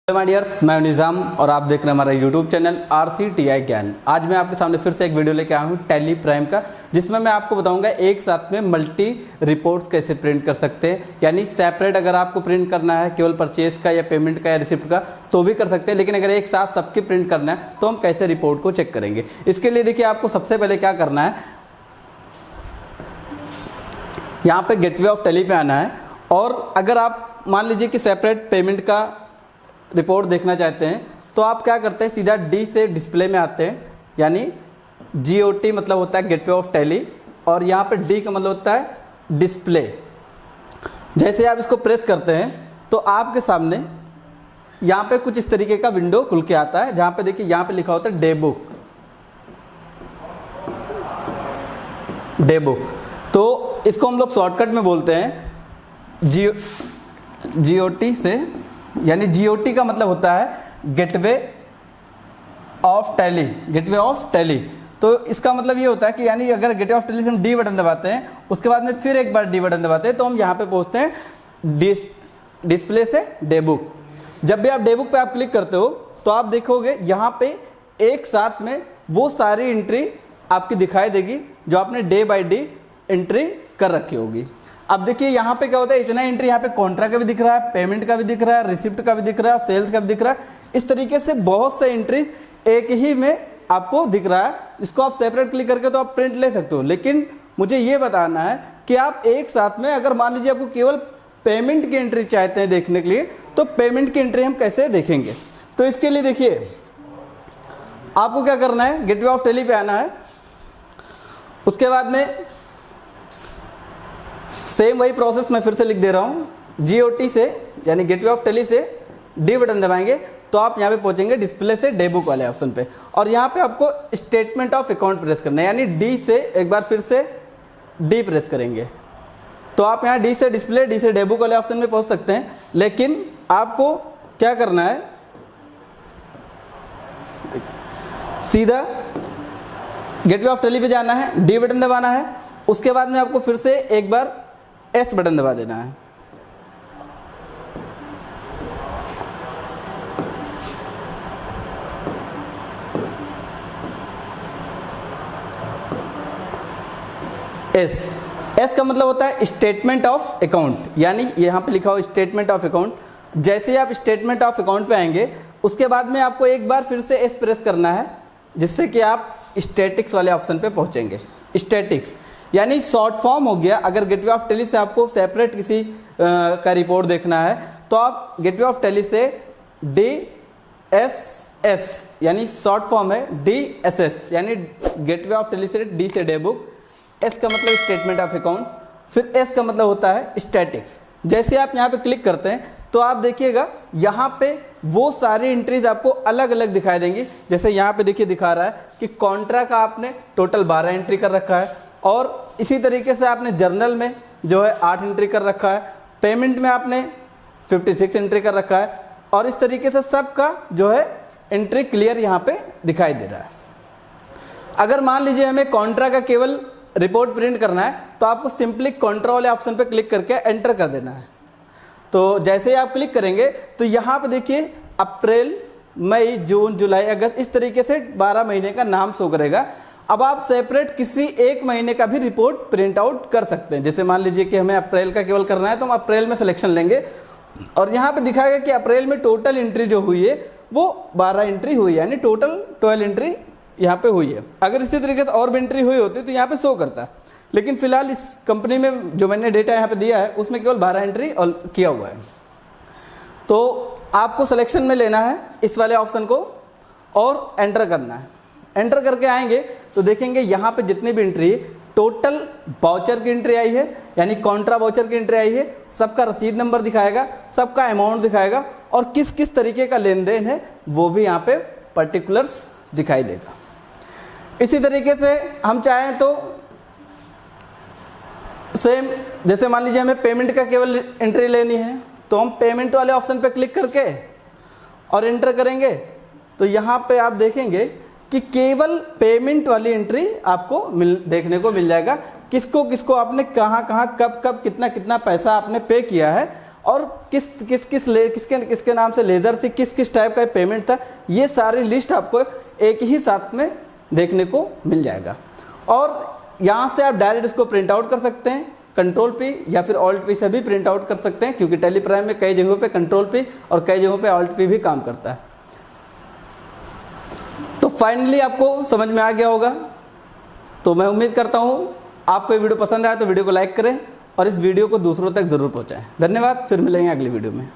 My dears, मैं निज़ाम और आप देख रहे हैं हमारा यूट्यूब चैनल RCTI ज्ञान। आज मैं आपके सामने फिर से एक वीडियो लेके आया हूँ टैली प्राइम का, जिसमें मैं आपको बताऊंगा एक साथ में मल्टी रिपोर्ट्स कैसे प्रिंट कर सकते हैं। यानी सेपरेट अगर आपको प्रिंट करना है केवल परचेज का या पेमेंट का या रिसिप्ट का तो भी कर सकते हैं, लेकिन अगर एक साथ सबके प्रिंट करना है तो हम कैसे रिपोर्ट को चेक करेंगे। इसके लिए देखिए आपको सबसे पहले क्या करना है, यहाँ पे गेटवे ऑफ टैली पे आना है और अगर आप मान लीजिए कि सेपरेट पेमेंट का रिपोर्ट देखना चाहते हैं तो आप क्या करते हैं, सीधा डी से डिस्प्ले में आते हैं। यानी GOT मतलब होता है गेटवे ऑफ टैली और यहाँ पे डी का मतलब होता है डिस्प्ले। जैसे आप इसको प्रेस करते हैं तो आपके सामने यहाँ पे कुछ इस तरीके का विंडो खुल के आता है, जहाँ पे देखिए यहाँ पे लिखा होता है डे बुक। तो इसको हम लोग शॉर्टकट में बोलते हैं GOT से, यानी GOT का मतलब होता है गेटवे ऑफ टैली। तो इसका मतलब ये होता है कि यानी अगर गेटवे ऑफ टैली से हम डी बटन दबाते हैं, उसके बाद में फिर एक बार डी बटन दबाते हैं तो हम यहाँ पे पहुँचते हैं डिस्प्ले से डे बुक। जब भी आप डे बुक पे आप क्लिक करते हो तो आप देखोगे यहाँ पे एक साथ में वो सारी एंट्री आपकी दिखाई देगी जो आपने डे बाय डे एंट्री कर रखी होगी। अब देखिए यहाँ पे क्या होता है, इतना एंट्री यहाँ पे कॉन्ट्रा का भी दिख रहा है, पेमेंट का भी दिख रहा है, रिसिप्ट का भी दिख रहा है, सेल्स का भी दिख रहा है। इस तरीके से बहुत से एंट्रीज एक ही में आपको दिख रहा है। इसको आप सेपरेट क्लिक करके तो आप प्रिंट ले सकते हो, लेकिन मुझे ये बताना है कि आप एक साथ में अगर मान लीजिए आपको केवल पेमेंट की एंट्री चाहते हैं देखने के लिए तो पेमेंट की एंट्री हम कैसे देखेंगे। तो इसके लिए देखिए आपको क्या करना है, गेटवे ऑफ टैली पे आना है। उसके बाद में सेम वही प्रोसेस मैं फिर से लिख दे रहा हूँ। GOT से यानी गेटवे ऑफ टैली से डी बटन दबाएंगे तो आप यहाँ पे पहुँचेंगे डिस्प्ले से डे बुक वाले ऑप्शन पे, और यहाँ पे आपको स्टेटमेंट ऑफ अकाउंट प्रेस करना है। यानी डी से एक बार फिर से डी प्रेस करेंगे तो आप यहाँ डी से डिस्प्ले, डी से डे बुक वाले ऑप्शन में पहुँच सकते हैं। लेकिन आपको क्या करना है, सीधा गेटवे ऑफ टैली पे जाना है, डी बटन दबाना है। उसके बाद में आपको फिर से एक बार S बटन दबा देना है। S का मतलब होता है स्टेटमेंट ऑफ अकाउंट, यानी यहाँ पे लिखा हो स्टेटमेंट ऑफ अकाउंट। जैसे ही आप स्टेटमेंट ऑफ अकाउंट पे आएंगे उसके बाद में आपको एक बार फिर से S प्रेस करना है, जिससे कि आप स्टैटिक्स वाले ऑप्शन पे पहुँचेंगे। स्टैटिक्स यानी शॉर्ट फॉर्म हो गया। अगर गेटवे ऑफ टैली से आपको सेपरेट किसी का रिपोर्ट देखना है तो आप गेटवे ऑफ टैली से DSS यानी शॉर्ट फॉर्म है DSS, यानी गेटवे ऑफ टैली से डी से डे बुक। S का मतलब स्टेटमेंट ऑफ अकाउंट, फिर S का मतलब होता है स्टैटिक्स। जैसे आप यहाँ पे क्लिक करते हैं तो आप देखिएगा यहाँ पे वो सारी एंट्रीज आपको अलग अलग दिखाई देंगी। जैसे यहाँ पे देखिए दिखा रहा है कि कॉन्ट्रा का आपने टोटल 12 एंट्री कर रखा है, और इसी तरीके से आपने जर्नल में जो है 8 एंट्री कर रखा है, पेमेंट में आपने 56 एंट्री कर रखा है, और इस तरीके से सबका जो है एंट्री क्लियर यहाँ पे दिखाई दे रहा है। अगर मान लीजिए हमें कॉन्ट्रा का केवल रिपोर्ट प्रिंट करना है तो आपको सिंपली कॉन्ट्रा वाले ऑप्शन पे क्लिक करके एंटर कर देना है। तो जैसे ही आप क्लिक करेंगे तो यहाँ पे देखिए अप्रैल, मई, जून, जुलाई, अगस्त, इस तरीके से 12 महीने का नाम शो करेगा। अब आप सेपरेट किसी एक महीने का भी रिपोर्ट प्रिंट आउट कर सकते हैं। जैसे मान लीजिए कि हमें अप्रैल का केवल करना है तो हम अप्रैल में सिलेक्शन लेंगे और यहाँ पे दिखाएगा कि अप्रैल में टोटल एंट्री जो हुई है वो 12 एंट्री हुई है, यानी टोटल 12 एंट्री यहाँ पे हुई है। अगर इसी तरीके से और भी एंट्री हुई होती तो यहाँ पे शो करता, लेकिन फिलहाल इस कंपनी में जो मैंने डेटा यहाँ पे दिया है उसमें केवल 12 एंट्री किया हुआ है। तो आपको सिलेक्शन में लेना है इस वाले ऑप्शन को और एंटर करना है। एंटर करके आएंगे तो देखेंगे यहाँ पे जितनी भी एंट्री है, टोटल वाउचर की एंट्री आई है, यानी कॉन्ट्रा वाउचर की एंट्री आई है, सबका रसीद नंबर दिखाएगा, सबका अमाउंट दिखाएगा, और किस किस तरीके का लेन देन है वो भी यहाँ पे पर्टिकुलर्स दिखाई देगा। इसी तरीके से हम चाहें तो सेम, जैसे मान लीजिए हमें पेमेंट का केवल एंट्री लेनी है तो हम पेमेंट वाले ऑप्शन पे क्लिक करके और एंटर करेंगे तो यहाँ पे आप देखेंगे कि केवल पेमेंट वाली एंट्री आपको देखने को मिल जाएगा। किसको किसको आपने कहाँ कहाँ कब कब कितना कितना पैसा आपने पे किया है और किसके नाम से लेज़र थी, किस टाइप का पेमेंट था, ये सारी लिस्ट आपको एक ही साथ में देखने को मिल जाएगा। और यहाँ से आप डायरेक्ट इसको प्रिंट आउट कर सकते हैं, कंट्रोल P या फिर ऑल्ट P से भी प्रिंट आउट कर सकते हैं, क्योंकि टैली प्राइम में कई जगहों पे कंट्रोल P और कई जगहों पे ऑल्ट P भी काम करता है। तो फाइनली आपको समझ में आ गया होगा। तो मैं उम्मीद करता हूँ आपको ये वीडियो पसंद आया तो वीडियो को लाइक करें और इस वीडियो को दूसरों तक ज़रूर पहुँचाएं। धन्यवाद, फिर मिलेंगे अगली वीडियो में।